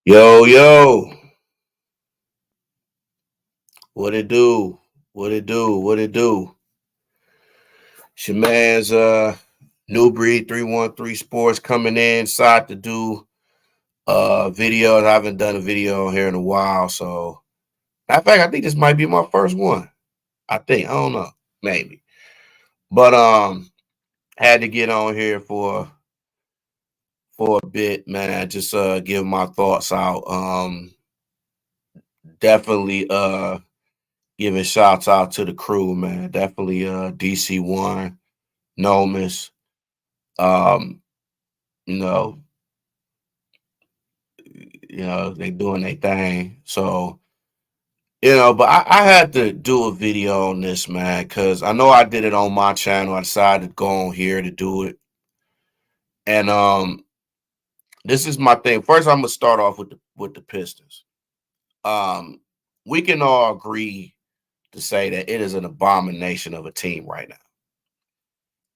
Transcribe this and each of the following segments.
Yo, yo, what it do? What it do? What it do? It's your man's New Breed 313 Sports coming inside to do videos. I haven't done a video here in a while, so matter of fact, I think this might be my first one. I don't know, maybe. But had to get on here for a bit, man. Just give my thoughts out. Definitely giving shouts out to the crew, man. Definitely DC1, Nomis, um, you know, they doing their thing. So, but I had to do a video on this, man, because I know I did it on my channel. I decided to go on here to do it. And this is my thing. First, I'm gonna start off with the Pistons. Um, we can all agree to say that it is an abomination of a team right now.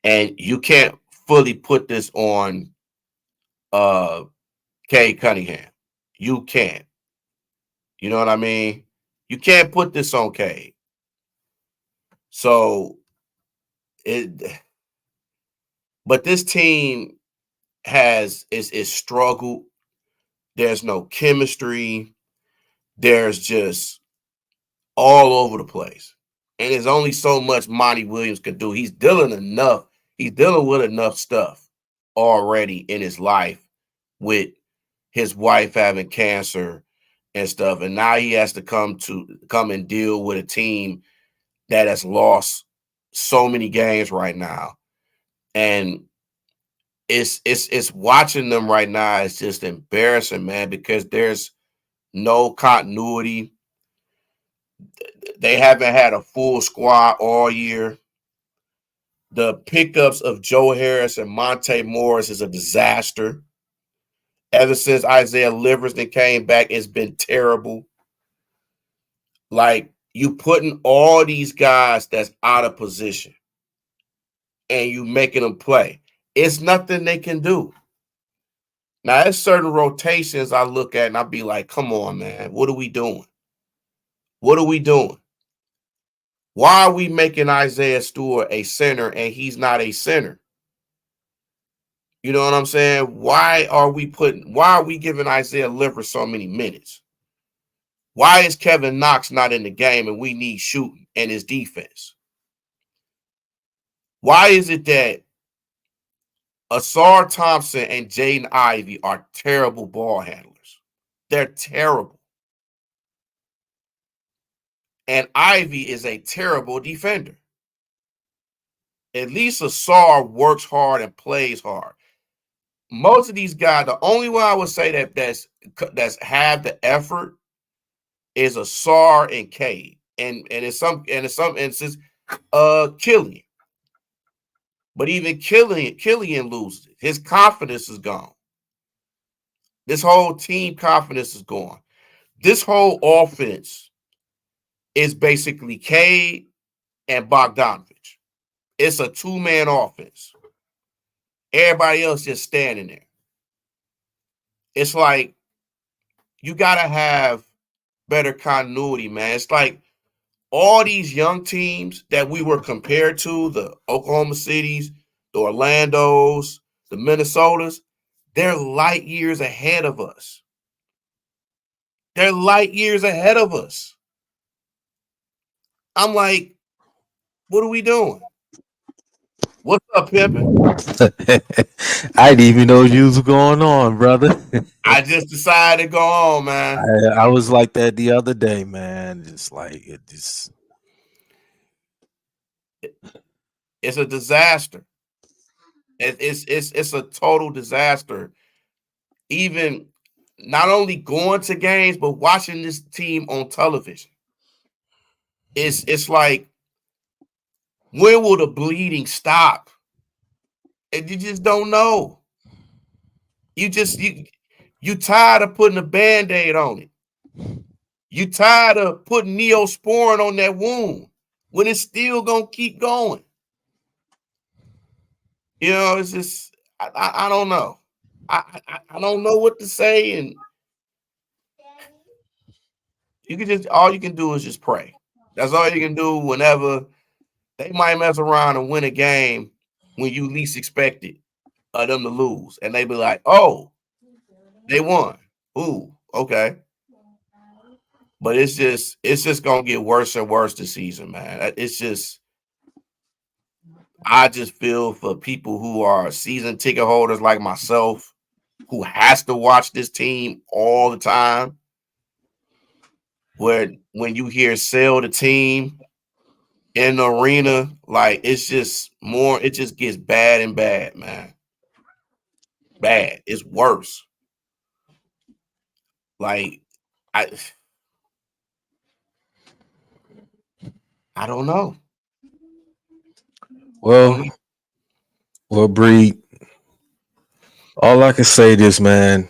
And you can't fully put this on uh Cade Cunningham. You can't. You know what I mean? You can't put this on Cade. So it, but this team is struggled. There's no chemistry. There's just all over the place. And there's only so much Monty Williams can do. He's dealing with enough stuff already in his life with his wife having cancer and stuff. And now he has to come and deal with a team that has lost so many games right now. And it's watching them right now is just embarrassing, man, because there's no continuity. They haven't had a full squad all year. The pickups of Joe Harris and Monte Morris is a disaster. Ever since Isaiah Livingston came back, it's been terrible. Like, you putting all these guys that's out of position and you making them play. It's nothing they can do. Now, there's certain rotations I look at and I be like, come on, man, what are we doing? What are we doing? Why are we making Isaiah Stewart a center and he's not a center? You know what I'm saying? Why are we giving Isaiah Liver so many minutes? Why is Kevin Knox not in the game and we need shooting and his defense? Why is it that Asar Thompson and Jaden Ivey are terrible ball handlers? They're terrible. And Ivy is a terrible defender. At least Asar works hard and plays hard. Most of these guys, the only one I would say that's have the effort is Asar and Cade, and in some instances, Killian. But even Killian loses it. His confidence is gone. This whole team confidence is gone. This whole offense is basically Cade and Bogdanovich. It's a two-man offense. Everybody else just standing there. It's like you got to have better continuity, man. It's like all these young teams that we were compared to, the Oklahoma Cities, the Orlandos, the Minnesotas, they're light years ahead of us. They're light years ahead of us. I'm like, what are we doing? What's up, Pimpin'? I didn't even know you was going on, brother. I just decided to go on, man. I was like that the other day, man. Just like it just It's a disaster. It's a total disaster. Even not only going to games, but watching this team on television. It's like, when will the bleeding stop? And you just don't know. You tired of putting a Band-Aid on it. You tired of putting Neosporin on that wound when it's still gonna keep going. It's just I don't know. I don't know what to say, and you can just all you can do is just pray. That's all you can do whenever they might mess around and win a game when you least expect it of them to lose, and they be like, "Oh, they won. Ooh, okay." But it's just gonna get worse and worse this season, man. It's just I just feel for people who are season ticket holders like myself, who has to watch this team all the time. Where when you hear sell the team in the arena, like it's just more, it just gets bad and bad, man. Bad. It's worse. Like I I don't know. I don't Well, know. well, Breed. All I can say this, man,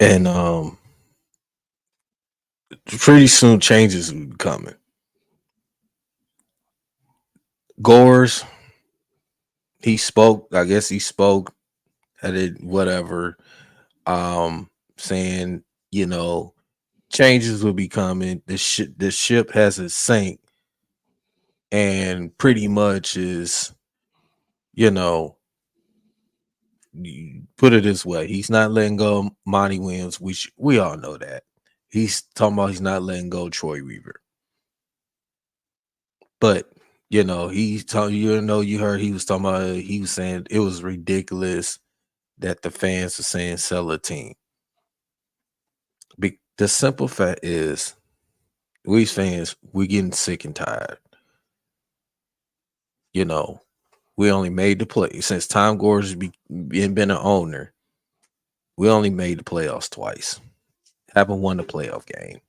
and pretty soon changes will be coming. Gores, he spoke. I guess he spoke at it. Whatever. Saying you know changes will be coming. The ship hasn't sank, and pretty much is you know put it this way, he's not letting go of Monty Williams. We all know that. He's talking about he's not letting go of Troy Weaver. But he told you heard he was talking about he was saying it was ridiculous that the fans are saying sell a team. The simple fact is we fans we getting sick and tired. You know, we only made the play since Tom Gordon's been an owner. We only made the playoffs twice. Haven't won the playoff game.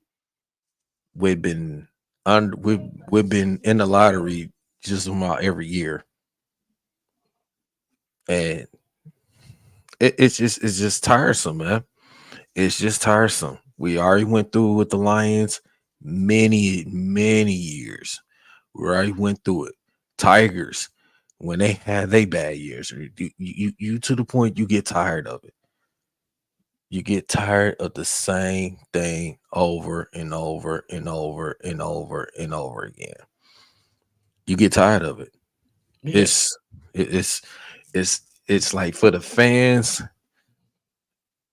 We've been we've been in the lottery just about every year, and it's just tiresome, man. It's just tiresome. We already went through it with the Lions many years. We already went through it. Tigers, when they had they bad years, you to the point you get tired of it. You get tired of the same thing over and over and over and over and over again. You get tired of it. Yeah. It's it's it's like for the fans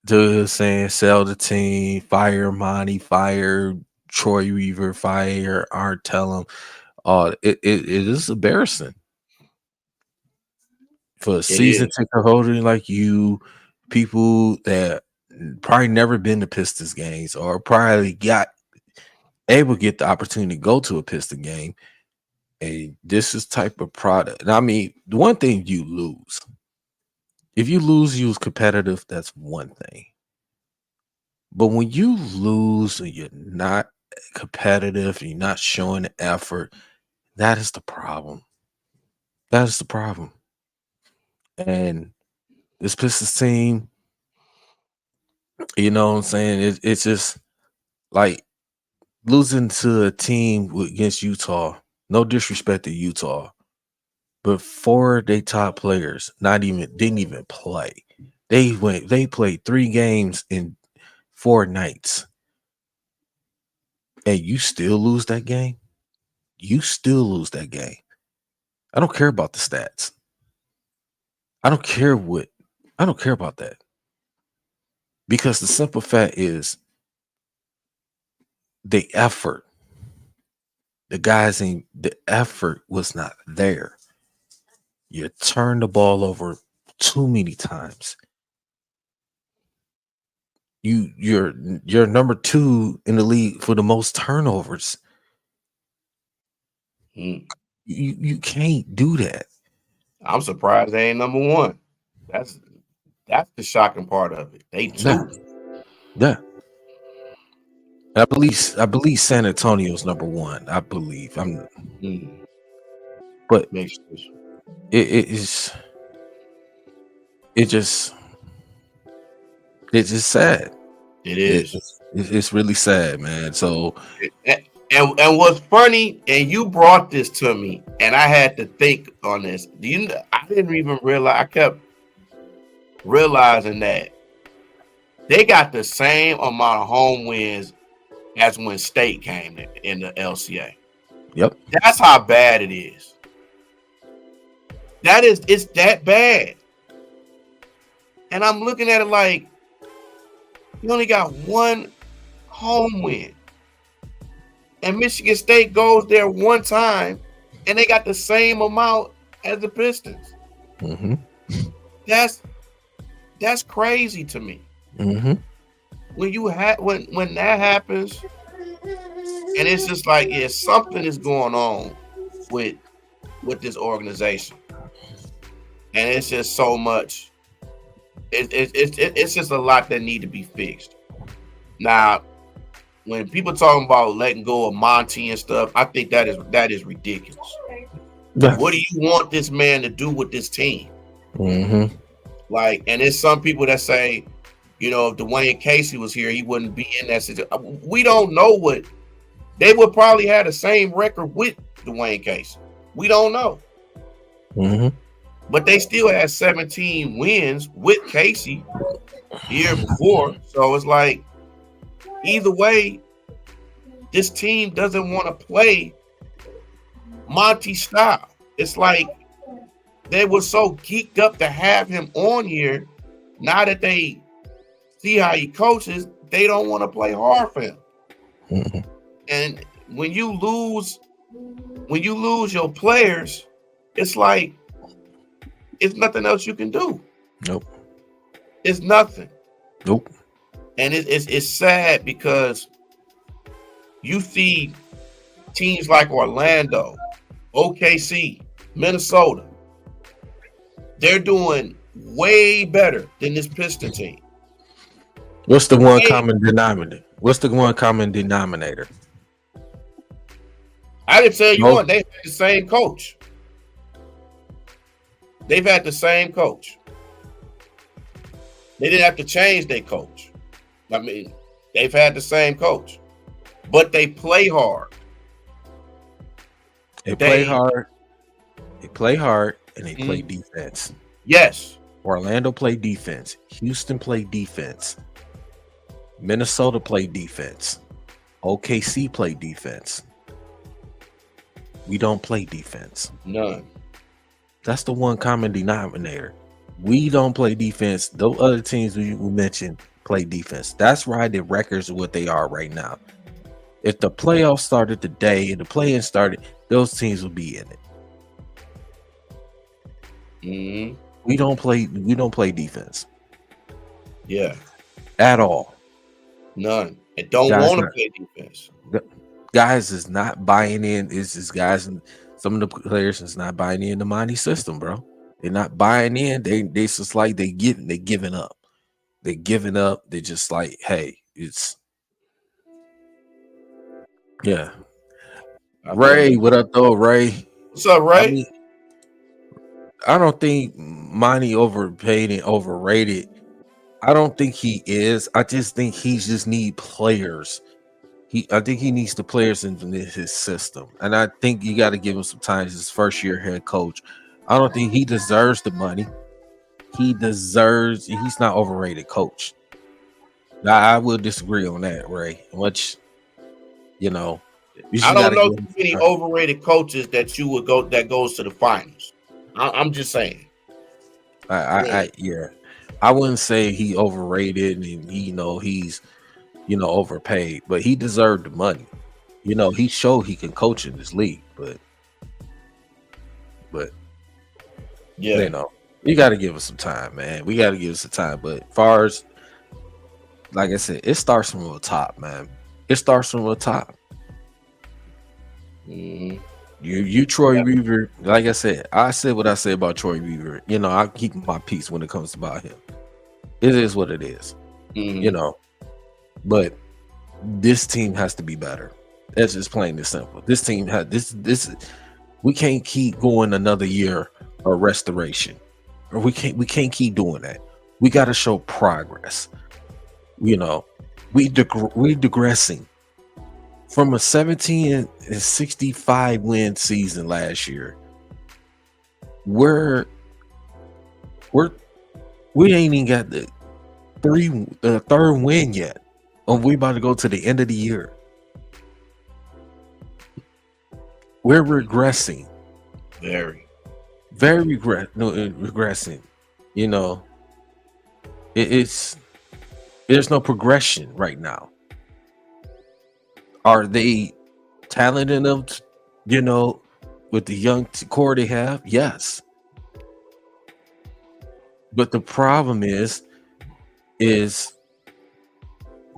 to saying sell the team, fire Monty, fire Troy Weaver, fire Artellum. It is embarrassing for a It season is. ticket holder like you, people that probably never been to Pistons games or probably got able to get the opportunity to go to a Piston game. And this is type of product. And I mean, the one thing you lose, if you lose, you was competitive, that's one thing. But when you lose and you're not competitive, you're not showing the effort, that is the problem. That is the problem. And this Pistons team, you know what I'm saying? It's just like losing to a team against Utah. No disrespect to Utah, but four of their top players not even didn't even play. They played 3 games in 4 nights, and you still lose that game. You still lose that game. I don't care about the stats. I don't care what. I don't care about that because the simple fact is the effort. The guys in the effort was not there. You turned the ball over too many times. You're number 2 in the league for the most turnovers. Mm. You can't do that. I'm surprised they ain't number one. That's that's the shocking part of it. They Yeah, two. yeah. I believe San Antonio's number 1. I believe. Mm. But Makes sense. it is it just it's just sad. It is. It's really sad, man. So And what's funny, and you brought this to me, and I had to think on this. I didn't even realize. I kept realizing that they got the same amount of home wins as when State came in the LCA. Yep. That's how bad it is. It's that bad. And I'm looking at it like you only got one home win. And Michigan State goes there one time and they got the same amount as the Pistons. Mm-hmm. That's crazy to me. Mm-hmm. When that happens, and it's just like something is going on with this organization, and it's just so much. It's just a lot that need to be fixed. Now, when people talking about letting go of Monty and stuff, I think that is ridiculous. What do you want this man to do with this team? Mm-hmm. Like, and there's some people that say, if Dwayne Casey was here, he wouldn't be in that situation. We don't know what they would probably have the same record with Dwayne Casey. We don't know. Mm-hmm. But they still had 17 wins with Casey the year before. So it's like, either way, this team doesn't want to play Monty style. It's like they were so geeked up to have him on here. Now that they see how he coaches, they don't want to play hard for him. Mm-hmm. And when you lose your players, it's like it's nothing else you can do. Nope. It's nothing. Nope. And it's sad because you see teams like Orlando, OKC, Minnesota. They're doing way better than this Piston team. What's the one common denominator? I can tell you one. They've had the same coach. They've had the same coach. They didn't have to change their coach. I mean, they've had the same coach, but they play hard. They play hard. They play hard, and they play defense. Yes. Orlando played defense. Houston played defense. Minnesota played defense. OKC played defense. We don't play defense. None. That's the one common denominator. We don't play defense. Those other teams we mentioned play defense. That's why the records are what they are right now. If the playoffs started today and the play-in started, those teams will be in it. Mm-hmm. We don't play defense. Yeah. At all. None. And don't want to play defense. Guys is not buying in. It's just guys, and some of the players is not buying in the Monty system, bro. They're not buying in. They just like they're giving up. They're giving up. They're just like, hey, it's yeah. Ray, what up though, Ray? What's up, Ray? I don't think Monty overpaid and overrated. I don't think he is. I just think he just need players. I think he needs the players in his system, and I think you got to give him some time. He's his first year head coach. I don't think he deserves the money. He's not overrated coach. Now, I will disagree on that, Ray. Much, I don't know too many overrated coaches that goes to the finals. I'm just saying. I wouldn't say he overrated and he's overpaid, but he deserved the money. He showed he can coach in this league, but yeah, you got to give us some time, man. We got to give us some time. But as far as, like I said, it starts from the top, man. It starts from the top. Mm-hmm. You Troy Weaver, like I said what I said about Troy Weaver. I keep my peace when it comes about him. It is what it is. Mm-hmm. But this team has to be better. That's just plain and simple. This team has this. We can't keep going another year of restoration, or we can't keep doing that. We got to show progress. We digressing. from a 17-65 win season last year, we're we're we ain't even got the third win yet. And we about to go to the end of the year. We're regressing. Very. Regressing. You know, it's there's no progression right now. Are they talented enough, you know, with the young core they have? Yes. But the problem is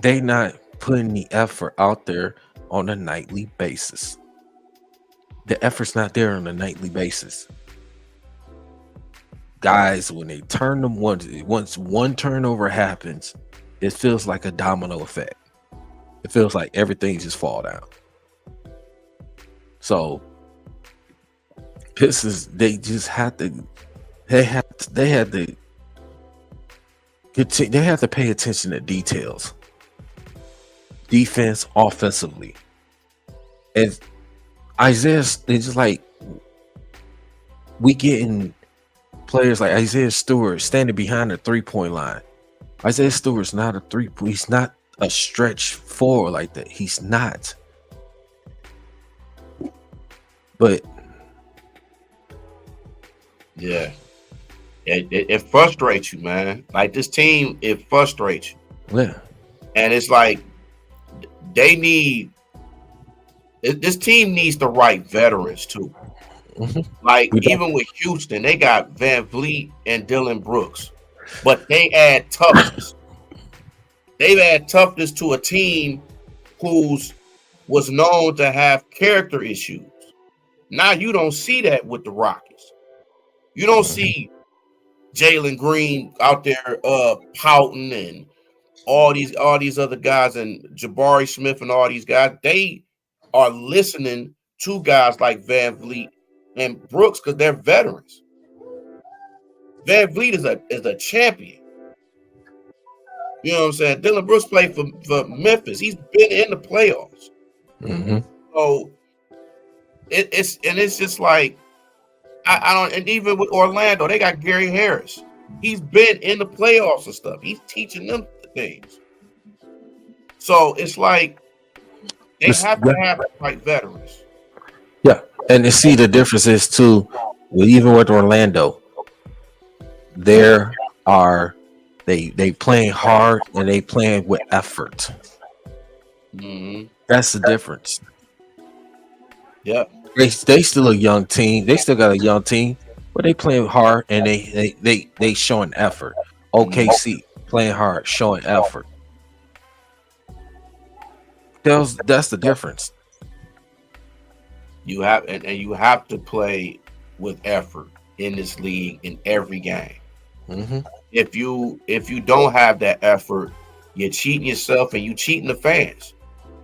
they not putting the effort out there on a nightly basis. The effort's not there on a nightly basis. Guys, when they turn them once one turnover happens, it feels like a domino effect. It feels like everything just fall down. So Pistons, they just had to they had to they have to pay attention to details. Defense, offensively. And Isaiah, it's just like we getting players like Isaiah Stewart standing behind the 3-point line. Isaiah Stewart's not a he's not a stretch forward like that. He's not. But Yeah. It frustrates you, man. Like this team, it frustrates you. yeah. And it's like they need this team needs the right veterans too. Like even with Houston, they got Van Vliet and Dylan Brooks, but they add toughness. They've added toughness to a team who's was known to have character issues. Now you don't see that with the Rockets. You don't see Jalen Green out there pouting and all these other guys and Jabari Smith and all these guys. They are listening to guys like Van Vliet and Brooks because they're veterans. Van Vliet is a champion. You know what I'm saying? Dylan Brooks played for Memphis. He's been in the playoffs. Mm-hmm. So it's just like I don't, and even with Orlando, they got Gary Harris. He's been in the playoffs and stuff. He's teaching them things. So it's like they have to have the right veterans. Yeah, and to see the difference is too, even with Orlando, there are they playing hard and they playing with effort. Mm-hmm. That's the difference. Yeah, they still a young team. They still got a young team, but they playing hard and they showing effort. OKC playing hard, showing effort. That's the difference. you have and you have to play with effort in this league in every game. Mm-hmm. If you don't have that effort, you're cheating yourself and you cheating the fans.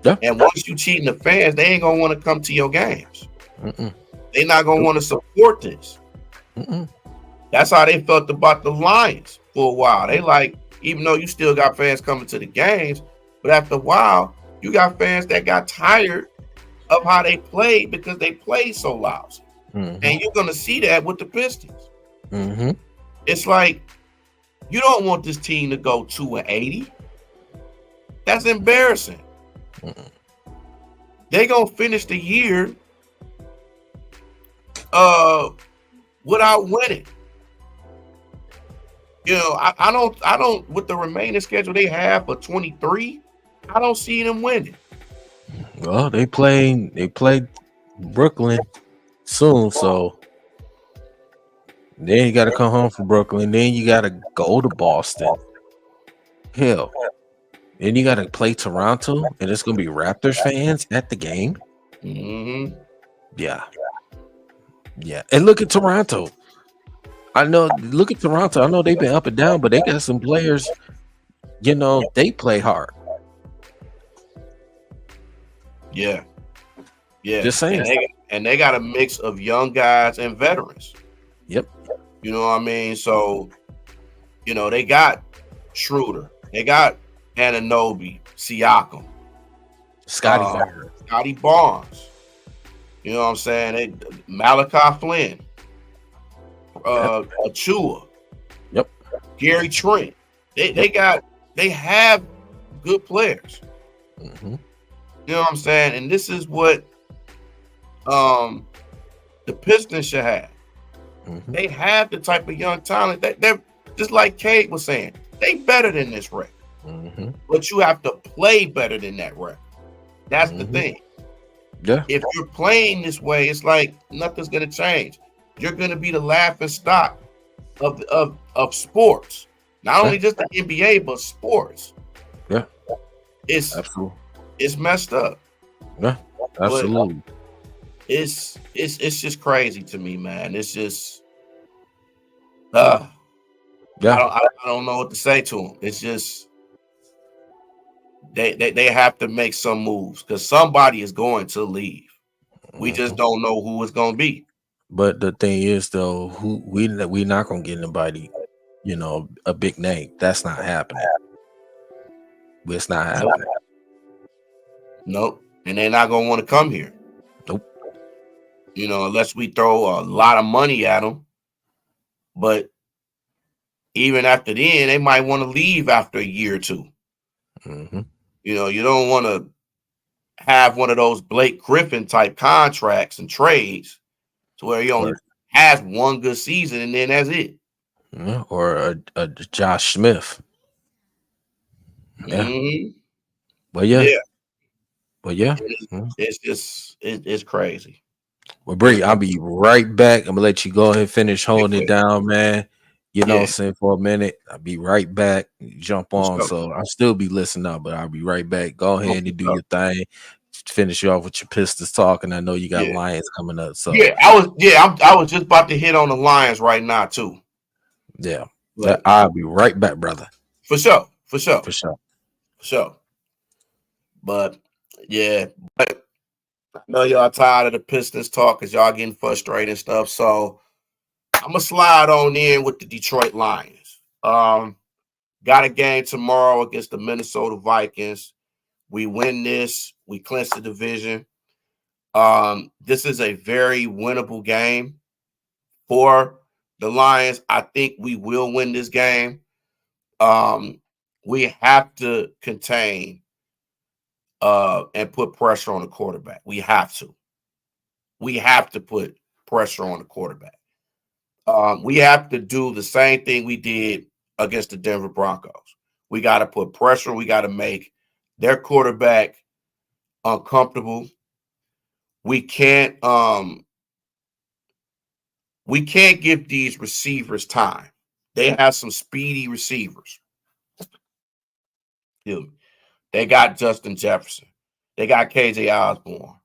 Yeah. And once you cheating the fans, they ain't gonna want to come to your games. Mm-mm. They're not gonna want to support this. Mm-mm. That's how they felt about the Lions for a while. They like, even though you still got fans coming to the games, but after a while, you got fans that got tired of how they played because they played so lousy. Mm-hmm. And you're gonna see that with the Pistons. Mm-hmm. It's like you don't want this team to go 2-80. That's embarrassing. Mm-mm. They're gonna finish the year without winning. You know, I don't with the remaining schedule they have for 23, I don't see them winning. Well, they play Brooklyn soon, so then you got to come home from Brooklyn. Then you got to go to Boston. Hell, then you got to play Toronto, and it's gonna be Raptors fans at the game. Mm-hmm. Yeah, and look at Toronto. Look at Toronto. I know they've been up and down, but they got some players. You know, they play hard. Yeah. Just saying. And they got a mix of young guys and veterans. Yep. You know what I mean? So, you know, they got Schroeder. They got Anunoby, Siakam. Scotty Barnes. Scotty Barnes. You know what I'm saying? Malachi Flynn, Yep. Achua, Yep. Gary Trent. Yep. They have good players. Mm-hmm. You know what I'm saying? And this is what um the Pistons should have. Mm-hmm. They have the type of young talent that they're just like Cade was saying. They better than this record. Mm-hmm. But you have to play better than that record. That's the Mm-hmm. thing. Yeah. If you're playing this way, it's like nothing's gonna change. You're gonna be the laughing stock of sports. Not Yeah. only just the NBA, but sports. Yeah. It's Absolutely. it's messed up. Yeah. But Absolutely. it's just crazy to me, man. It's just uh Yeah. I don't know what to say to them. It's just they have to make some moves because somebody is going to leave. We just Mm-hmm. don't know who it's going to be. But the thing is, though, who we not gonna get anybody, a big name. That's not happening. It's not Nope. happening. Nope. And they're not going to want to come here. Nope. Unless we throw a lot of money at them. But even after then, they might want to leave after a year or two. Mm-hmm. You don't want to have one of those Blake Griffin type contracts and trades to where he only Or has one good season and then that's it. or a Josh Smith. Yeah. Hmm. But yeah. Yeah. But yeah. It's, Mhm. it's just it's crazy. Well, It's Bree, I'll be right back. I'm gonna let you go ahead and finish holding it crazy. down, man. Yeah, Saying for a minute. I'll be right back. Jump for on. sure. So I'll still be listening up, but I'll be right back. Go No, ahead for and do sure. your thing. Finish you off with your Pistons talk, and I know you got Yeah. Lions coming up. So Yeah, I was just about to hit on the Lions right now too. yeah. But I'll be right back, brother. for sure, for sure, For sure. for sure. But yeah, but I know y'all tired of the Pistons talk because y'all getting frustrated and stuff. So I'm gonna slide on in with the Detroit Lions. Got a game tomorrow against the Minnesota Vikings. We win this, we clinch the division. This is a very winnable game for the Lions. I think we will win this game. Um, we have to contain and put pressure on the quarterback. We have to. We have to put pressure on the quarterback. We have to do the same thing we did against the Denver Broncos. We got to put pressure. We got to make their quarterback uncomfortable. We can't we can't give these receivers time. They have some speedy receivers. They got Justin Jefferson. They got KJ Osborne.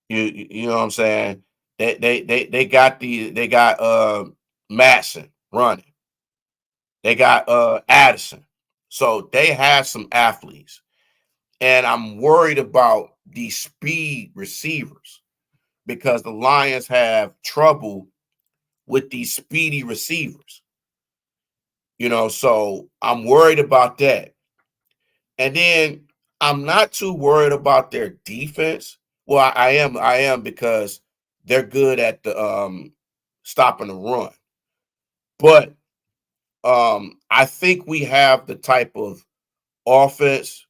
You know what I'm saying? They got Matson running. They got Addison. So they have some athletes. And I'm worried about these speed receivers because the Lions have trouble with these speedy receivers. So I'm worried about that. And then I'm not too worried about their defense. Well, I am because they're good at the stopping the run. But I think we have the type of offense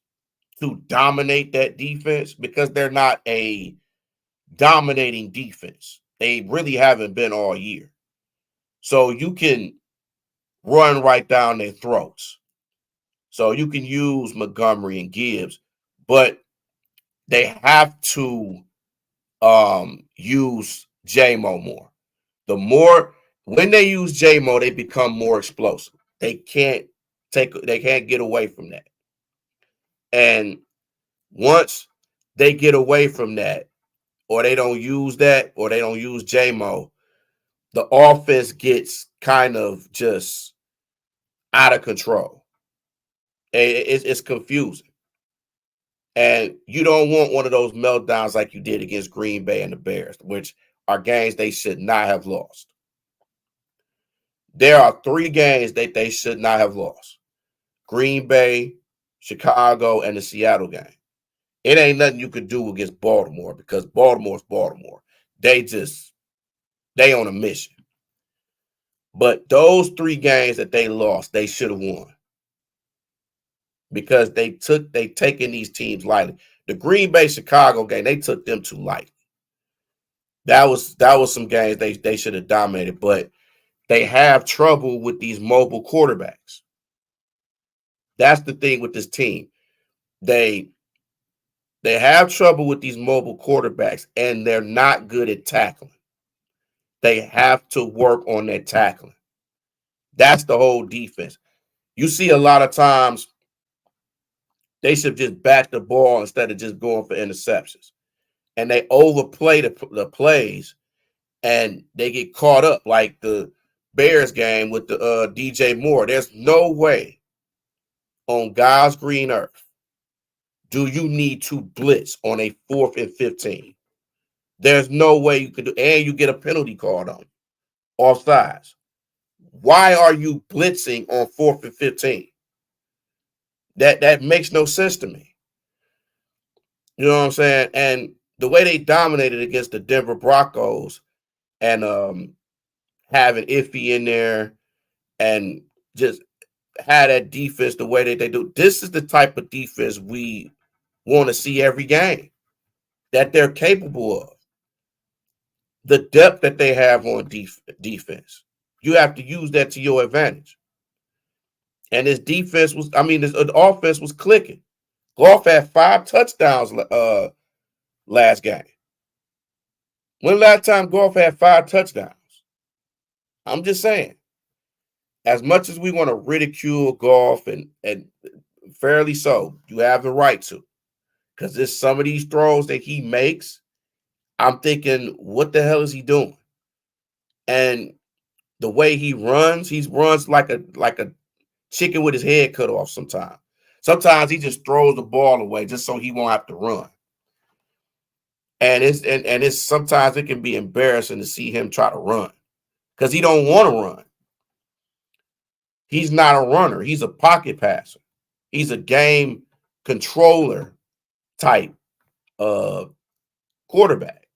to dominate that defense because they're not a dominating defense. They really haven't been all year. So you can run right down their throats. So you can use Montgomery and Gibbs, but they have to use JMO more. The more when they use JMO, they become more explosive. They can't get away from that. And once they get away from that, or they don't use that, or they don't use JMO, the offense gets kind of just out of control. It's confusing. And you don't want one of those meltdowns like you did against Green Bay and the Bears, which are games they should not have lost. There are 3 games that they should not have lost: Green Bay, Chicago, and the Seattle game. It ain't nothing you could do against Baltimore because Baltimore's Baltimore. They on a mission. But those 3 games that they lost, they should have won because they taken these teams lightly. The Green Bay Chicago game, they took them too light. That was some games they should have dominated, but they have trouble with these mobile quarterbacks. That's the thing with this team. They have trouble with these mobile quarterbacks, and they're not good at tackling. They have to work on their tackling. That's the whole defense. You see a lot of times they should just bat the ball instead of just going for interceptions. And they overplay the plays and they get caught up like the Bears game with the DJ Moore. There's no way on God's green earth do you need to blitz on a 4th and 15. There's no way you could do, and you get a penalty called on offsides. Why are you blitzing on 4th and 15? That makes no sense to me. You know what I'm saying? And the way they dominated against the Denver Broncos and having Iffy in there and just had that defense the way that they do. This is the type of defense we want to see every game that they're capable of. The depth that they have on defense. You have to use that to your advantage. And this defense was, this offense was clicking. Goff had 5 touchdowns last game. When last time Goff had 5 touchdowns? I'm just saying. As much as we want to ridicule Goff and fairly so, you have the right to. Because there's some of these throws that he makes, I'm thinking, what the hell is he doing? And the way he runs like a chicken with his head cut off sometimes. Sometimes he just throws the ball away just so he won't have to run. And it's sometimes it can be embarrassing to see him try to run because he don't want to run. He's not a runner. He's a pocket passer. He's a game controller type quarterback.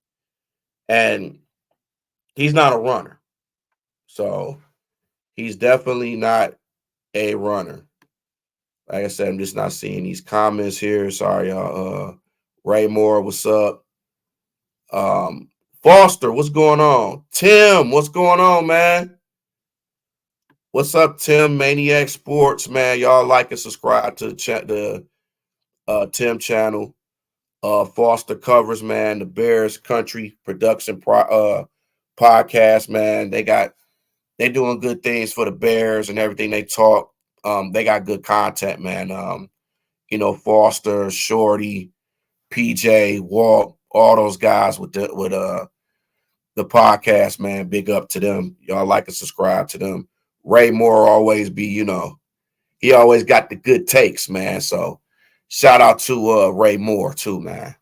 And he's not a runner. So he's definitely not a runner. Like I said, I'm just not seeing these comments here. Sorry, y'all. Ray Moore, what's up? Foster, what's going on? Tim, what's going on, man? What's up, Tim? Maniac Sports, man. Y'all like and subscribe to the Tim channel. Foster covers, man, the Bears Country Production podcast, man. They doing good things for the Bears and everything they talk. They got good content, man. Foster, Shorty, PJ, Walt, all those guys with the podcast, man. Big up to them. Y'all like and subscribe to them. Ray Moore always be, he always got the good takes, man. So shout out to Ray Moore too, man.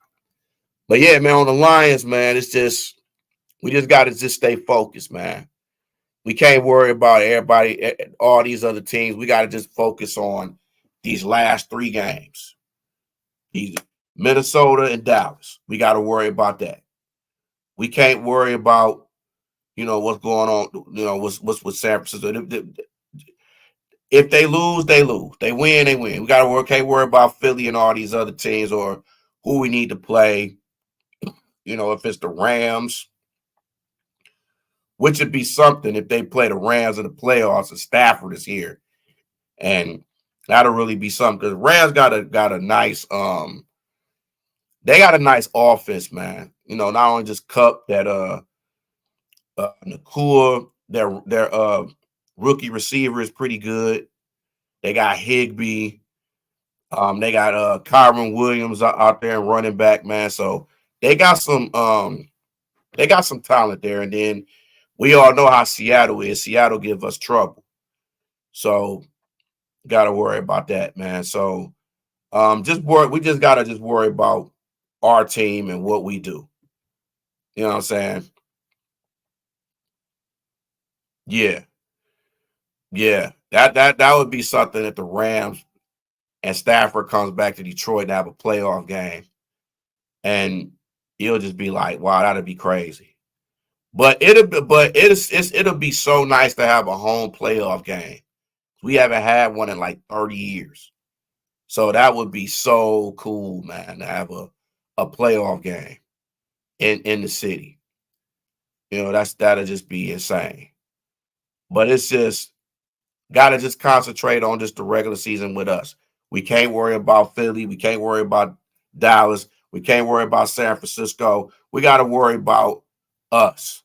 But yeah, man, on the Lions, man, it's just we just got to just stay focused, man. We can't worry about everybody, all these other teams. We got to just focus on these last 3 games. Minnesota and Dallas. We got to worry about that. We can't worry about, what's going on, what's with San Francisco. If they lose, they lose. They win, they win. We got to can't worry about Philly and all these other teams or who we need to play. If it's the Rams, which would be something if they play the Rams in the playoffs and Stafford is here. And that'll really be something because Rams got a nice they got a nice offense, man. Not only just Cup, that Nakua, their rookie receiver is pretty good. They got Higbee. They got Kyron Williams out there and running back, man. So they got some talent there. And then we all know how Seattle is. Seattle give us trouble. So got to worry about that, man. So we just got to just worry about our team and what we do. You know what I'm saying? Yeah. Yeah. That would be something if the Rams and Stafford comes back to Detroit to have a playoff game. and you'll just be like, wow, that'd be crazy. It'll be so nice to have a home playoff game. We haven't had one in like 30 years. So that would be so cool, man, to have a playoff game in the city. That'll just be insane. But it's just gotta just concentrate on just the regular season with us. We can't worry about Philly. We can't worry about Dallas. We can't worry about San Francisco. We got to worry about us.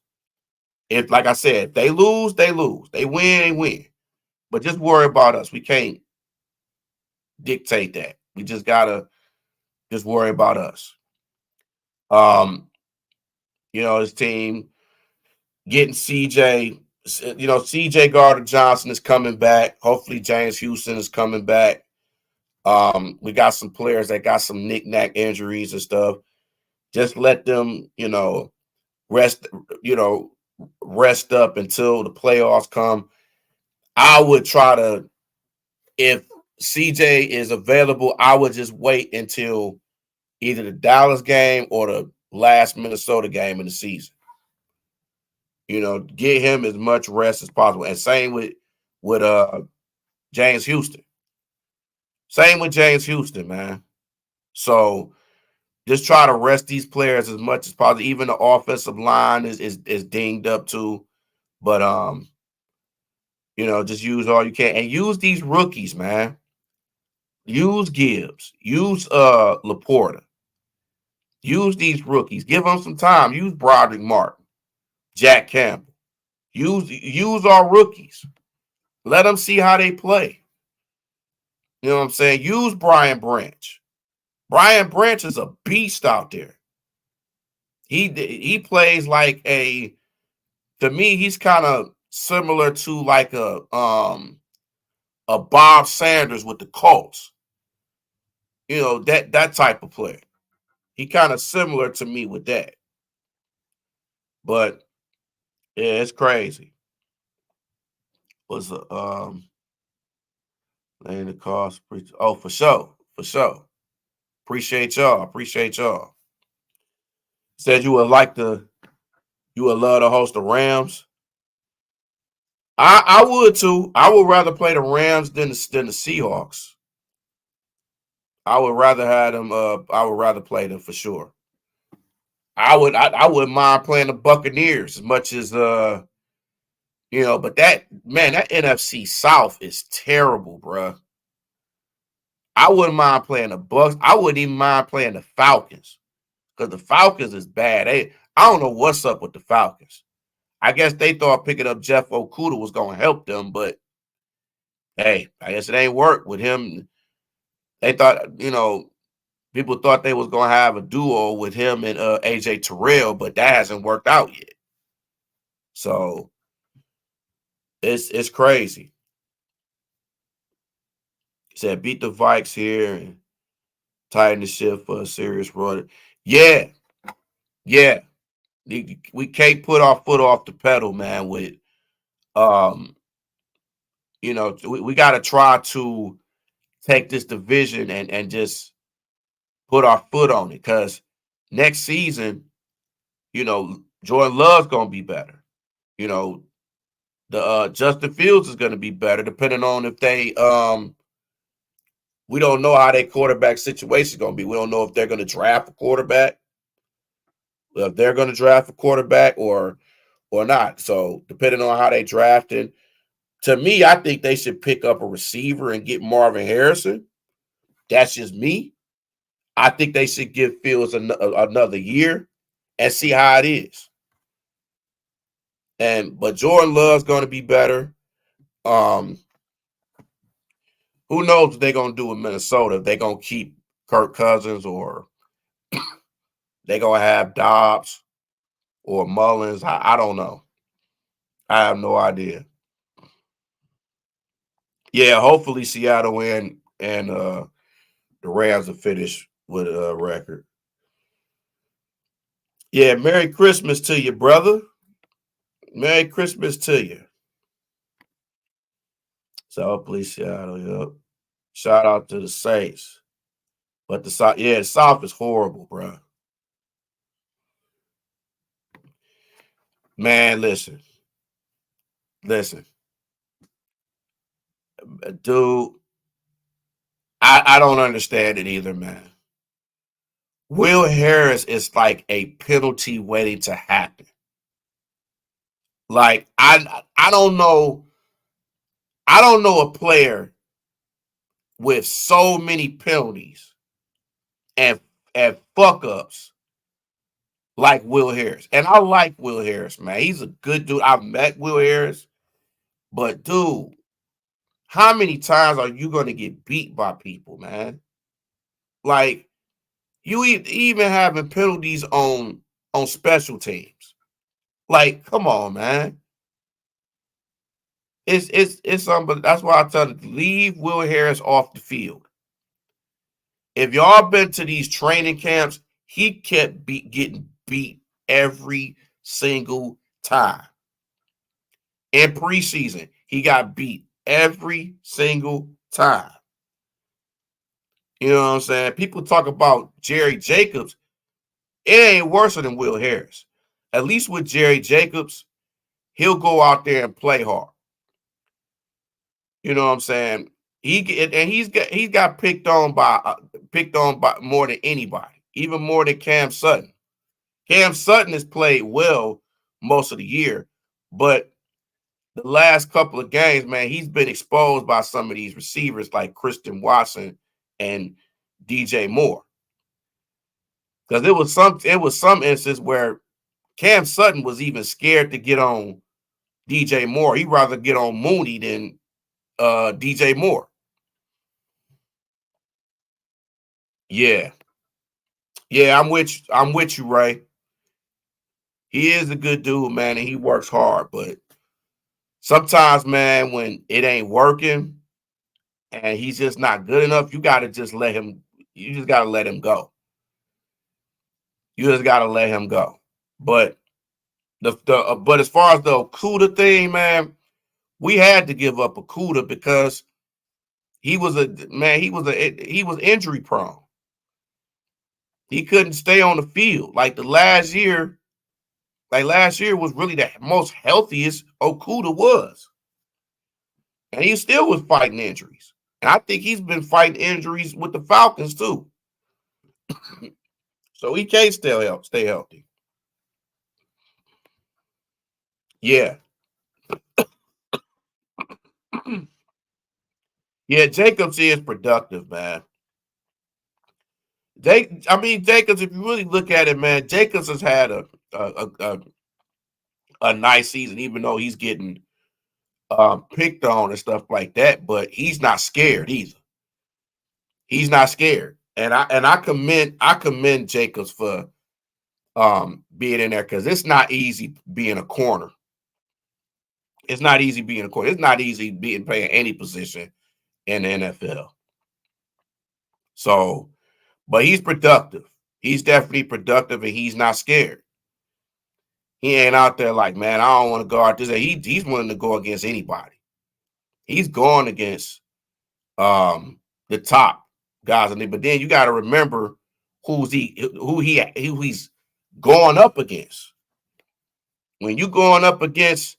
If, like I said, they lose, they lose. They win, they win. But just worry about us. We can't dictate that. We just gotta just worry about us. Um, his team getting CJ. CJ Gardner Johnson is coming back. Hopefully, James Houston is coming back. We got some players that got some knick-knack injuries and stuff. Just let them, rest, rest up until the playoffs come. I would try to, if CJ is available, I would just wait until either the Dallas game or the last Minnesota game in the season. Get him as much rest as possible. And same with James Houston. Same with James Houston, man. So just try to rest these players as much as possible. Even the offensive line is dinged up too. But just use all you can and use these rookies, man. Use Gibbs, use Laporta, use these rookies. Give them some time. Use Broderick Martin, Jack Campbell. Use our rookies. Let them see how they play. You know what I'm saying? Use Brian Branch. Brian Branch is a beast out there. He plays like to me, he's kind of similar to like a Bob Sanders with the Colts. That type of player. He kind of similar to me with that. But yeah, it's crazy. Was laying the cost. Oh, for sure. For sure. Appreciate y'all. Appreciate y'all. Said you would love to host the Rams. I would too. I would rather play the Rams than the Seahawks. I would rather have them. I would rather play them for sure. I wouldn't mind playing the Buccaneers as much as but that NFC South is terrible, bro. I wouldn't mind playing the Bucks. I wouldn't even mind playing the Falcons because the Falcons is bad. I don't know what's up with the Falcons. I guess they thought picking up Jeff Okuda was going to help them, but hey, I guess it ain't worked with him. They thought, people thought they was going to have a duo with him and AJ Terrell, but that hasn't worked out yet. So it's crazy. He said beat the Vikes here and tighten the ship for a serious run. Yeah. We can't put our foot off the pedal, man. With we got to try to take this division and just put our foot on it because next season, Jordan Love's gonna be better. The Justin Fields is gonna be better, depending on if they we don't know how their quarterback situation is gonna be. We don't know if they're gonna draft a quarterback, if they're gonna draft a quarterback or not. So depending on how they drafted, to me, I think they should pick up a receiver and get Marvin Harrison. That's just me. I think they should give Fields another year and see how it is. But Jordan Love's going to be better. Who knows what they're going to do in Minnesota? If they're going to keep Kirk Cousins or they're going to have Dobbs or Mullins. I don't know. I have no idea. Yeah, hopefully Seattle win and the Rams will finish with a record. Yeah, Merry Christmas to you, brother. Merry Christmas to you. So hopefully Seattle, yep. Shout out to the Saints. But the South is horrible, bro. Man, listen, dude. I don't understand it either, man. Will Harris is like a penalty waiting to happen. Like I don't know a player with so many penalties and and fuck ups like Will Harris. And I like Will Harris, man. He's a good dude. I've met Will Harris, but dude, how many times are you gonna get beat by people, man? Like you even having penalties on special teams. Like, come on, man. It's something, but that's why I tell you, leave Will Harris off the field. If y'all been to these training camps, he kept getting beat every single time. In preseason, he got beat every single time. You know what I'm saying? People talk about Jerry Jacobs. It ain't worse than Will Harris. At least with Jerry Jacobs, he'll go out there and play hard. You know what I'm saying? He's got picked on by more than anybody, even more than Cam Sutton. Cam Sutton has played well most of the year, but the last couple of games, man, he's been exposed by some of these receivers like Christian Watson and DJ Moore. Because it was some instance where Cam Sutton was even scared to get on DJ Moore. He'd rather get on Mooney than DJ Moore. Yeah. Yeah, I'm with you, Ray. He is a good dude, man, and he works hard, but sometimes, man, when it ain't working and he's just not good enough, you just gotta let him go. You just gotta let him go. But but as far as the Okuda thing, man, we had to give up Okuda because he was injury prone. He couldn't stay on the field. Last year was really the most healthiest Okuda was. And he still was fighting injuries. And I think he's been fighting injuries with the Falcons too. So he can't stay healthy. Yeah. Yeah, Jacobs is productive, man. Jacobs, if you really look at it, man, Jacobs has had a nice season, even though he's getting picked on and stuff like that. But he's not scared either. He's not scared, and I commend Jacobs for being in there because it's not easy being a corner. It's not easy being a corner. It's not easy being playing any position in the NFL. So, but he's productive. He's definitely productive, and he's not scared. He ain't out there like, man, I don't want to go out this. He's willing to go against anybody. He's going against the top guys in there. But then you got to remember who he's going up against. When you going up against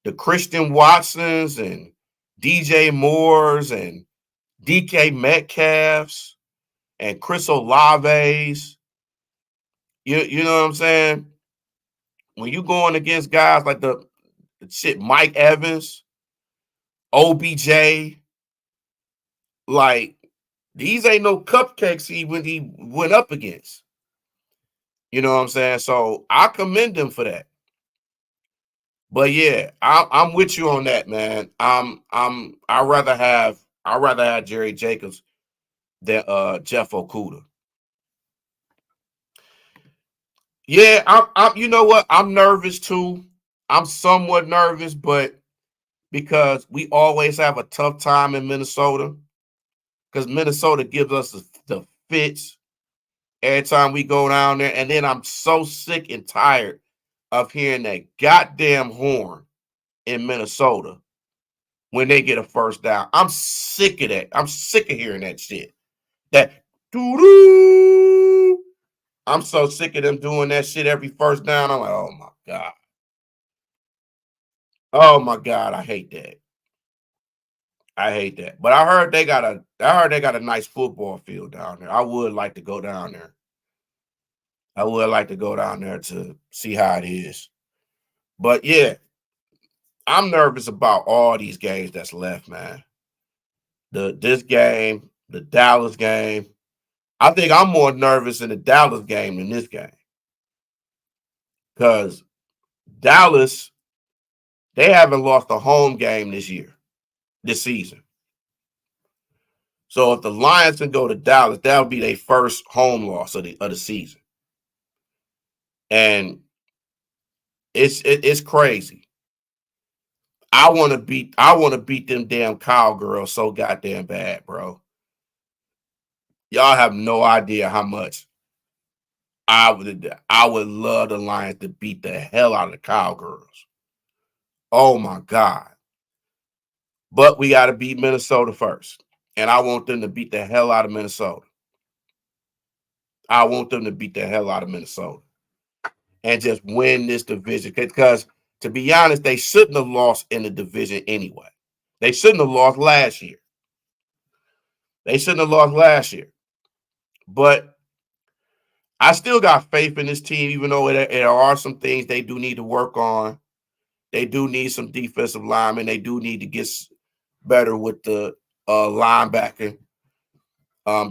the Christian Watsons and DJ Moores and DK Metcalfs and Chris Olave's, you know what I'm saying? When you going against guys like the shit Mike Evans, OBJ, like these ain't no cupcakes he went up against. You know what I'm saying? So I commend him for that. But yeah, I'm with you on that, man. I rather have Jerry Jacobs than Jeff Okuda. Yeah, I'm you know what? I'm nervous too. I'm somewhat nervous, but because we always have a tough time in Minnesota, because Minnesota gives us the fits every time we go down there. And then I'm so sick and tired of hearing that goddamn horn in Minnesota when they get a first down. I'm sick of that. I'm sick of hearing that shit. That doo-doo. I'm so sick of them doing that shit every first down. I'm like, oh my God. Oh my God, I hate that. I hate that. But I heard they got a nice football field down there. I would like to go down there. I would like to go down there to see how it is. But yeah, I'm nervous about all these games that's left, man. This game, the Dallas game. I think I'm more nervous in the Dallas game than this game because Dallas they haven't lost a home game this season. So if the Lions can go to Dallas, that'll be their first home loss of the season, and it's crazy. I want to beat them damn cowgirls so goddamn bad, bro. Y'all have no idea how much I would love the Lions to beat the hell out of the cowgirls. Oh my God. But we got to beat Minnesota first. And I want them to beat the hell out of Minnesota. I want them to beat the hell out of Minnesota and just win this division. Because to be honest, they shouldn't have lost in the division anyway. They shouldn't have lost last year. They shouldn't have lost last year. But I still got faith in this team, even though there are some things they do need to work on. They do need some defensive linemen. They do need to get better with the linebacker.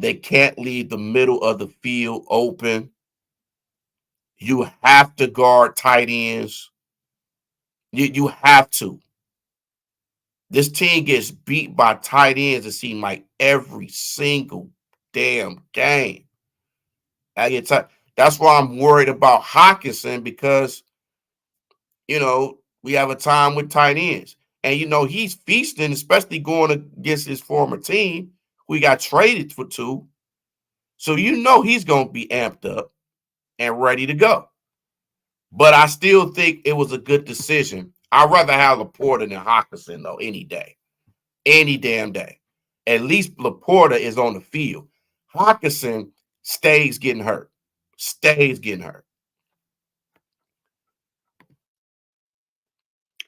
They can't leave the middle of the field open. You have to guard tight ends. You have to. This team gets beat by tight ends, it seems like every single damn game. That's why I'm worried about Hawkinson because, we have a time with tight ends. And, he's feasting, especially going against his former team. We got traded for two. So, he's going to be amped up and ready to go. But I still think it was a good decision. I'd rather have Laporta than Hawkinson, though, any day. Any damn day. At least Laporta is on the field. Hawkinson stays getting hurt. Stays getting hurt.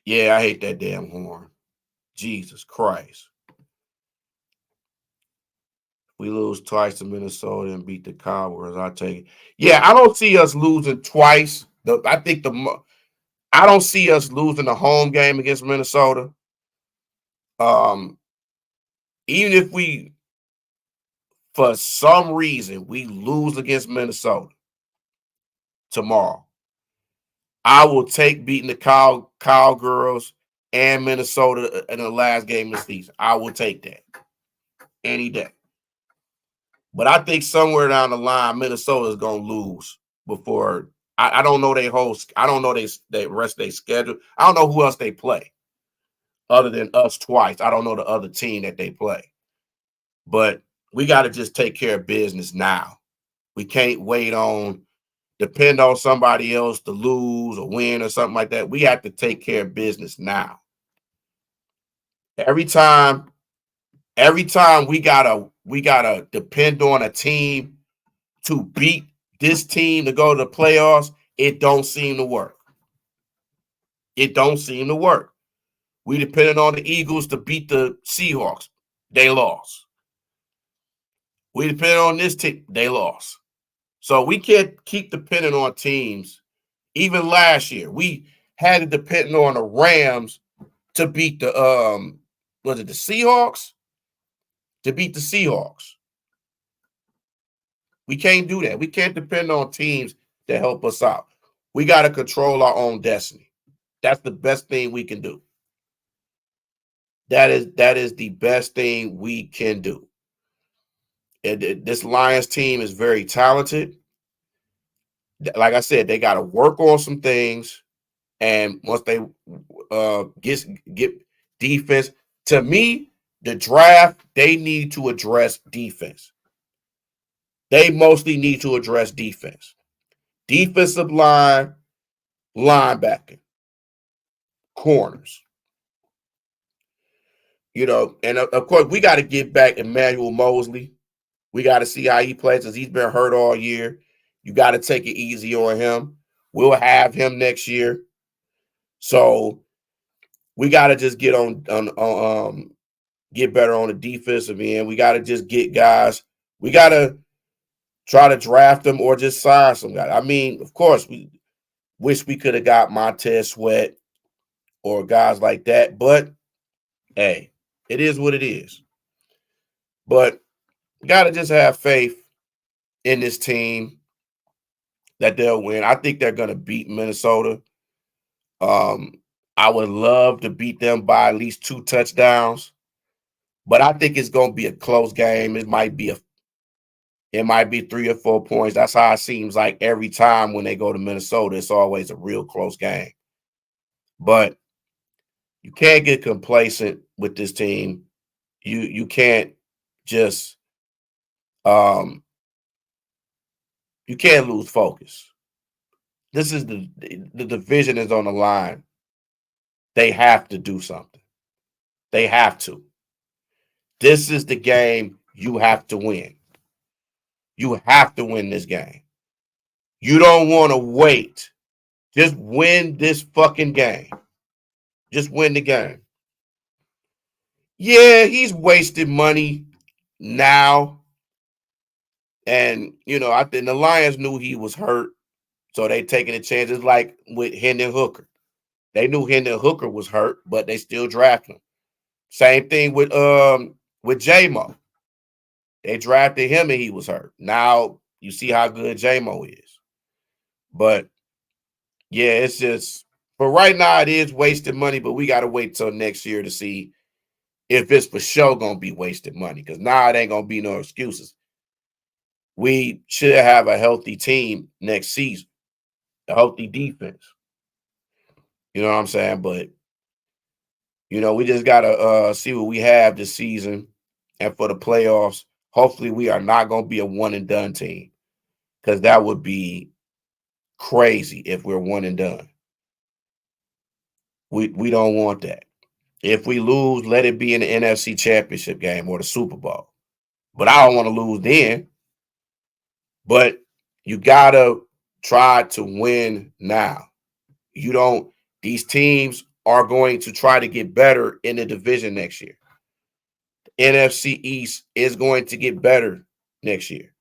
Yeah, I hate that damn horn. Jesus Christ. We lose twice to Minnesota and beat the Cowboys. I take it. Yeah, I don't see us losing twice. I don't see us losing the home game against Minnesota. Um, Even if we, for some reason, we lose against Minnesota tomorrow, I will take beating the Cowgirls and Minnesota in the last game of the season. I will take that any day. But I think somewhere down the line, Minnesota is going to lose before. I don't know their host. I don't know they rest their schedule. I don't know who else they play other than us twice. I don't know the other team that they play. But we got to just take care of business now. We can't depend on somebody else to lose or win or something like that. We have to take care of business now. Every time we gotta depend on a team to beat this team to go to the playoffs. It don't seem to work. It don't seem to work. We depended on the Eagles to beat the Seahawks. They lost. We depended on this team. They lost. So we can't keep depending on teams. Even last year, we had to depend on the Rams to beat the Seahawks? To beat the Seahawks. We can't do that. We can't depend on teams to help us out. We got to control our own destiny. That's the best thing we can do. That is the best thing we can do. And this Lions team is very talented. Like I said, they got to work on some things, and once they get defense, to me, the draft they need to address defense. They mostly need to address defense, defensive line, linebacker, corners. And of course we got to get back Emmanuel Mosley. We got to see how he plays because he's been hurt all year. You got to take it easy on him. We'll have him next year. So we got to just get better on the defensive end. We got to just get guys. We got to try to draft them or just sign some guys. I mean, of course, we wish we could have got Montez Sweat or guys like that, but hey, it is what it is. But got to just have faith in this team that they'll win. I think they're going to beat Minnesota. Um, I would love to beat them by at least 2 touchdowns, but I think it's going to be a close game. It might be 3 or 4 points. That's how it seems like every time when they go to Minnesota. It's always a real close game. But you can't get complacent with this team. You can't just you can't lose focus. This is the division is on the line. They have to do something. They have to. This is the game you have to win. You have to win this game. You don't want to wait. Just win this fucking game. Just win the game. Yeah, he's wasted money now. And, I think the Lions knew he was hurt. So they taking a chance. It's like with Hendon Hooker. They knew Hendon Hooker was hurt, but they still drafted him. Same thing with J-Mo. They drafted him and he was hurt. Now you see how good J-Mo is. But yeah, it's just for right now it is wasted money, but we gotta wait till next year to see if it's for sure gonna be wasted money. Because now it ain't gonna be no excuses. We should have a healthy team next season, a healthy defense. You know what I'm saying? But we just gotta see what we have this season, and for the playoffs, hopefully we are not gonna be a one and done team, because that would be crazy if we're one and done. We don't want that. If we lose, let it be in the NFC Championship game or the Super Bowl. But I don't want to lose then. But you gotta try to win now. These teams are going to try to get better in the division next year. NFC East is going to get better next year.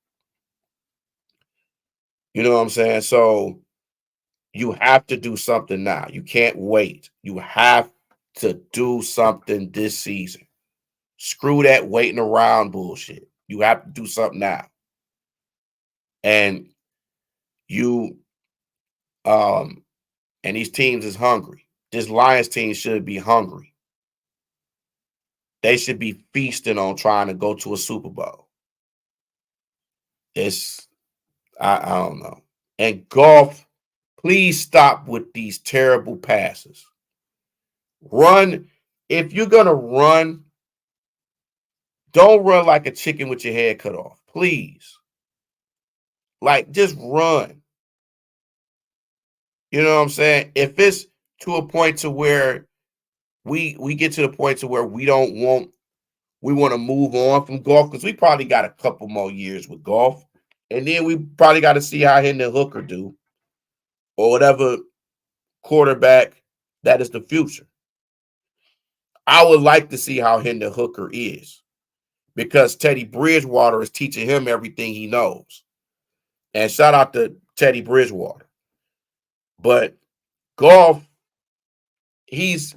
You know what I'm saying? So you have to do something now. You can't wait. You have to do something this season. Screw that waiting around bullshit. You have to do something now. And you and these teams is hungry. This Lions team should be hungry. They should be feasting on trying to go to a Super Bowl. I don't know. And Golf, please stop with these terrible passes. Run. If you're gonna run, don't run like a chicken with your head cut off. Please. Like, just run. You know what I'm saying? If it's to a point to where we get to the point to where we want to move on from Golf, because we probably got a couple more years with Golf. And then we probably got to see how Hendon Hooker do, or whatever quarterback that is the future. I would like to see how Hendon Hooker is, because Teddy Bridgewater is teaching him everything he knows. And shout out to Teddy Bridgewater. But Golf, he's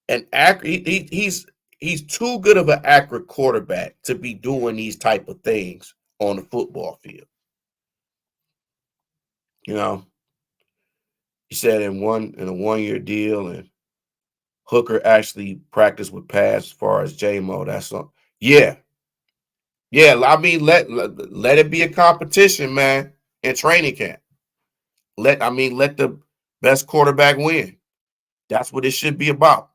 an accurate. He's too good of an accurate quarterback to be doing these type of things on the football field. You know, he said in a 1 year deal, and Hooker actually practiced with pass as far as J-Mo. That's something. Yeah. Yeah. I mean, let it be a competition, man, in training camp. Let the best quarterback win. That's what it should be about.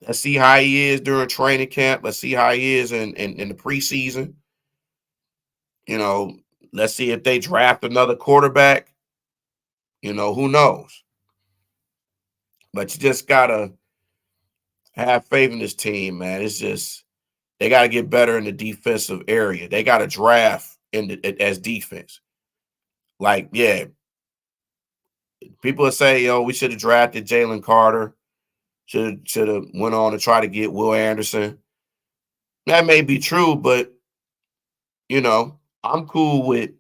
Let's see how he is during training camp. Let's see how he is in the preseason. You know, let's see if they draft another quarterback. Who knows? But you just gotta have faith in this team, man. It's just they gotta get better in the defensive area. They gotta draft as defense. Like, yeah, people say, we should have drafted Jalen Carter. should have went on to try to get Will Anderson. That may be true, but I'm cool with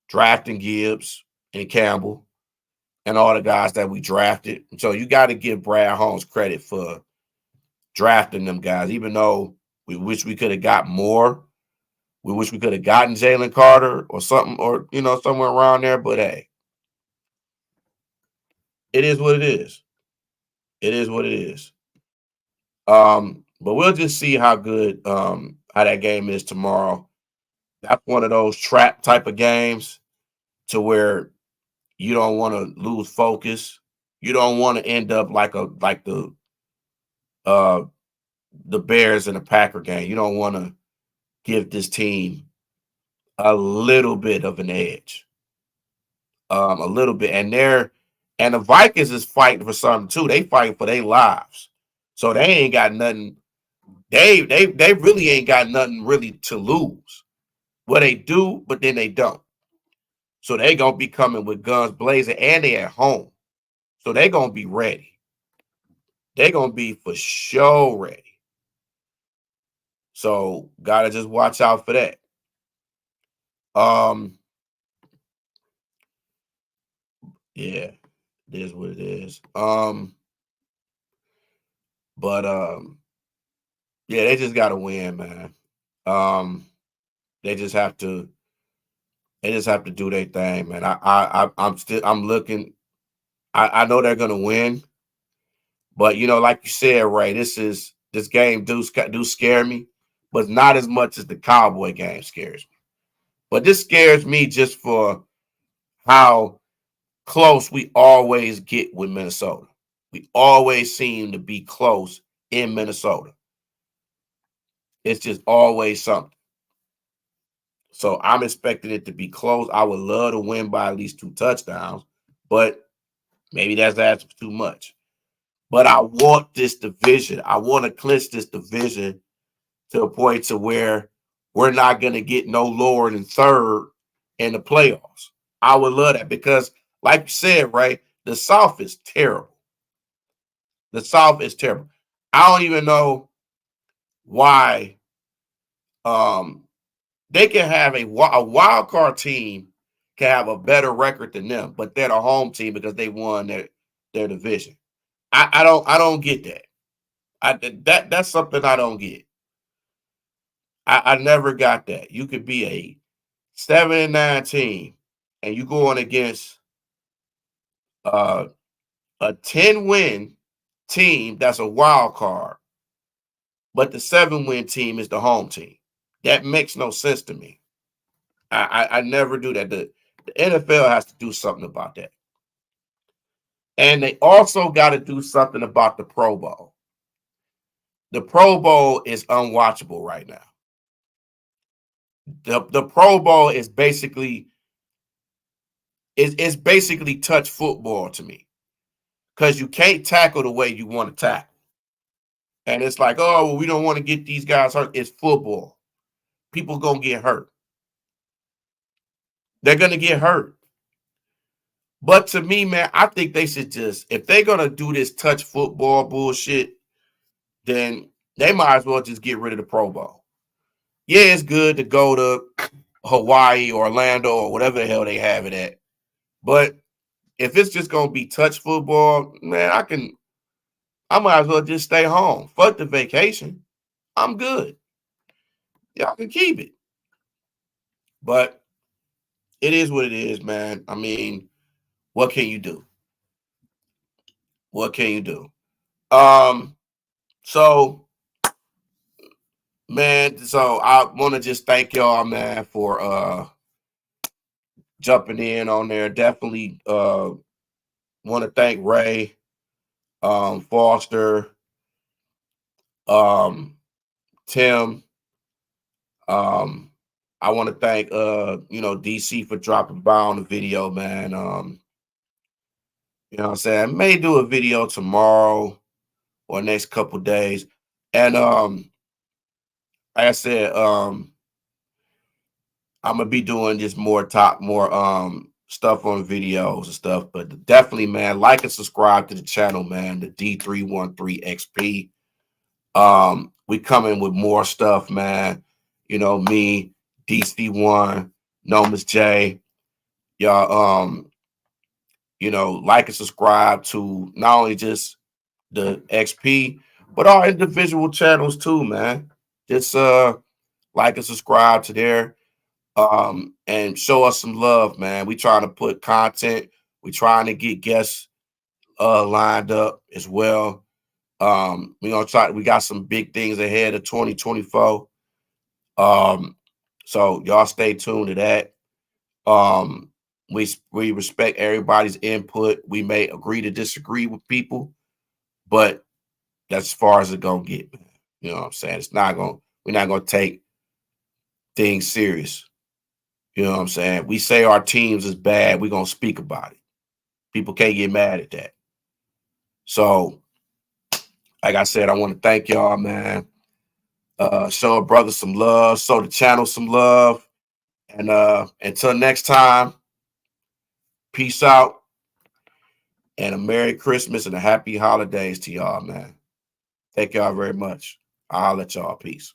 drafting Gibbs and Campbell and all the guys that we drafted. So you got to give Brad Holmes credit for drafting them guys, even though we wish we could have got more. We wish we could have gotten Jalen Carter or something, or somewhere around there. But hey, it is what it is. It is what it is. But we'll just see how good how that game is tomorrow. That's one of those trap type of games to where you don't want to lose focus. You don't want to end up like uh the Bears and the Packer game. You don't want to give this team a little bit of an edge. A little bit. And the Vikings is fighting for something too. They fighting for their lives. So they ain't got nothing. They really ain't got nothing really to lose. Well, they do, but then they don't. So they gonna be coming with guns blazing, and they at home. So they gonna be ready. They gonna be for sure ready. So gotta just watch out for that. Um, yeah, it is what it is. But yeah, they just gotta win, man. Um, they just have to. They just have to do their thing, man. I'm looking. I know they're gonna win, but like you said, Ray, this game do scare me, but not as much as the Cowboy game scares me. But this scares me just for how close we always get with Minnesota. We always seem to be close in Minnesota. It's just always something. So I'm expecting it to be close. I would love to win by at least 2 touchdowns, but maybe that's asking too much. But I want this division. I want to clinch this division to a point to where we're not going to get no lower than third in the playoffs. I would love that because, like you said, right, the South is terrible. The South is terrible. I don't even know why they can have a wild card team can have a better record than them, but they're the home team because they won their division. I don't get that. That's something I don't get. I never got that. You could be a 7-9 team and you going against uh, a 10-win team that's a wild card, but the 7-win team is the home team. That makes no sense to me. I never do that. The NFL has to do something about that. And they also got to do something about the Pro Bowl. The Pro Bowl is unwatchable right now. The Pro Bowl is basically it's basically touch football to me because you can't tackle the way you want to tackle. And it's like, oh, well, we don't want to get these guys hurt. It's football. People gonna get hurt. They're gonna get hurt. But to me, man, I think they should just, if they're gonna do this touch football bullshit, then they might as well just get rid of the Pro Bowl. Yeah, it's good to go to Hawaii, Orlando, or whatever the hell they have it at. But if it's just gonna be touch football, man, I might as well just stay home. Fuck the vacation. I'm good. Y'all can keep it. But it is what it is, man. I mean, what can you do? What can you do? Um, so man, so I want to just thank y'all, man, for jumping in on there. Definitely want to thank Ray, Foster, um, Tim. Um, I want to thank DC for dropping by on the video, man. You know what I'm saying? I may do a video tomorrow or next couple days. And like I said, I'm gonna be doing just more stuff on videos and stuff. But definitely, man, like and subscribe to the channel, man. The D313XP. We coming with more stuff, man. You know, me, DC1, Nomas J. Y'all, like and subscribe to not only just the XP, but our individual channels too, man. Just like and subscribe to there. And show us some love, man. We trying to put content. We trying to get guests lined up as well. We gonna try. We got some big things ahead of 2024. Um, so y'all stay tuned to that. Um, we respect everybody's input. We may agree to disagree with people, but that's as far as it's gonna get. Man. You know what I'm saying? It's not gonna. We're not gonna take things serious. You know what I'm saying? We say our teams is bad. We're gonna speak about it. People can't get mad at that. So, like I said, I want to thank y'all, man. Show a brother some love, show the channel some love. And until next time, peace out and a Merry Christmas and a happy holidays to y'all, man. Thank y'all very much. I'll let y'all. Peace.